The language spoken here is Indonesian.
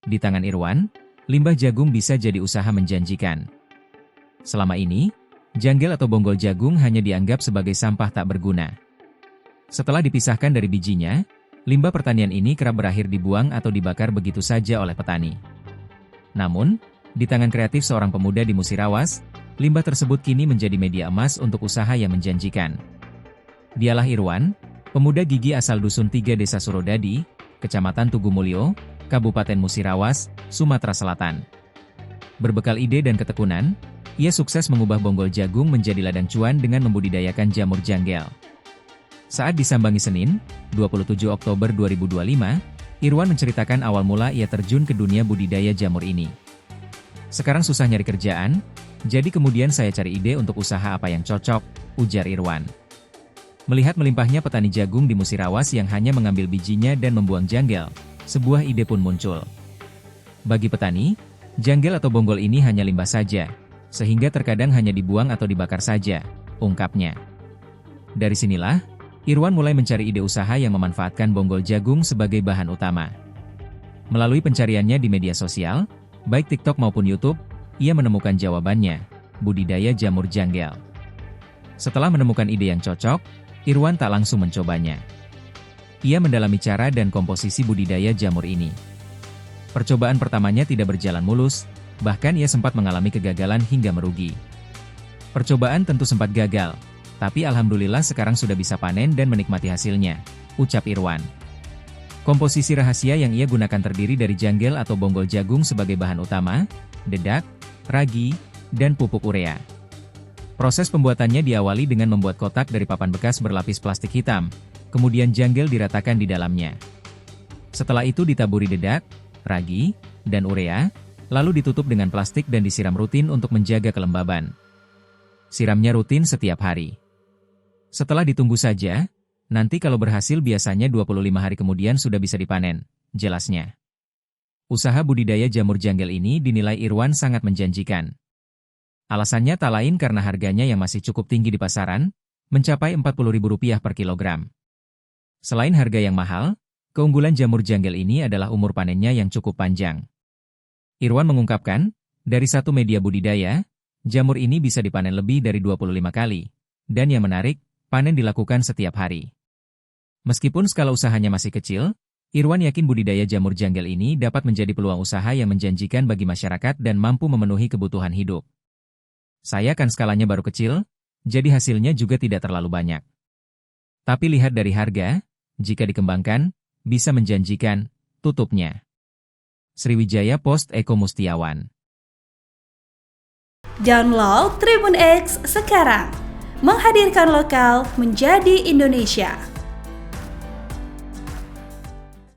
Di tangan Irwan, limbah jagung bisa jadi usaha menjanjikan. Selama ini, janggel atau bonggol jagung hanya dianggap sebagai sampah tak berguna. Setelah dipisahkan dari bijinya, limbah pertanian ini kerap berakhir dibuang atau dibakar begitu saja oleh petani. Namun, di tangan kreatif seorang pemuda di Musirawas, limbah tersebut kini menjadi media emas untuk usaha yang menjanjikan. Dialah Irwan, pemuda gigi asal Dusun 3 Desa Surodadi, Kecamatan Tugumulyo, Kabupaten Musirawas, Sumatera Selatan. Berbekal ide dan ketekunan, ia sukses mengubah bonggol jagung menjadi ladang cuan dengan membudidayakan jamur janggel. Saat disambangi Senin, 27 Oktober 2025, Irwan menceritakan awal mula ia terjun ke dunia budidaya jamur ini. Sekarang susah nyari kerjaan, jadi kemudian saya cari ide untuk usaha apa yang cocok, ujar Irwan. Melihat melimpahnya petani jagung di Musirawas yang hanya mengambil bijinya dan membuang janggel, sebuah ide pun muncul. Bagi petani, janggel atau bonggol ini hanya limbah saja, sehingga terkadang hanya dibuang atau dibakar saja, ungkapnya. Dari sinilah, Irwan mulai mencari ide usaha yang memanfaatkan bonggol jagung sebagai bahan utama. Melalui pencariannya di media sosial, baik TikTok maupun YouTube, ia menemukan jawabannya, budidaya jamur janggel. Setelah menemukan ide yang cocok, Irwan tak langsung mencobanya. Ia mendalami cara dan komposisi budidaya jamur ini. Percobaan pertamanya tidak berjalan mulus, bahkan ia sempat mengalami kegagalan hingga merugi. Percobaan tentu sempat gagal, tapi alhamdulillah sekarang sudah bisa panen dan menikmati hasilnya, ucap Irwan. Komposisi rahasia yang ia gunakan terdiri dari janggel atau bonggol jagung sebagai bahan utama, dedak, ragi, dan pupuk urea. Proses pembuatannya diawali dengan membuat kotak dari papan bekas berlapis plastik hitam, kemudian janggel diratakan di dalamnya. Setelah itu ditaburi dedak, ragi, dan urea, lalu ditutup dengan plastik dan disiram rutin untuk menjaga kelembaban. Siramnya rutin setiap hari. Setelah ditunggu saja, nanti kalau berhasil biasanya 25 hari kemudian sudah bisa dipanen, jelasnya. Usaha budidaya jamur janggel ini dinilai Irwan sangat menjanjikan. Alasannya tak lain karena harganya yang masih cukup tinggi di pasaran, mencapai Rp40.000 per kilogram. Selain harga yang mahal, keunggulan jamur janggel ini adalah umur panennya yang cukup panjang. Irwan mengungkapkan, dari satu media budidaya, jamur ini bisa dipanen lebih dari 25 kali. Dan yang menarik, panen dilakukan setiap hari. Meskipun skala usahanya masih kecil, Irwan yakin budidaya jamur janggel ini dapat menjadi peluang usaha yang menjanjikan bagi masyarakat dan mampu memenuhi kebutuhan hidup. Saya kan skalanya baru kecil, jadi hasilnya juga tidak terlalu banyak. Tapi lihat dari harga, jika dikembangkan, bisa menjanjikan, tutupnya. Sriwijaya Post Eko Mustiawan. Download Tribun X sekarang, menghadirkan lokal menjadi Indonesia.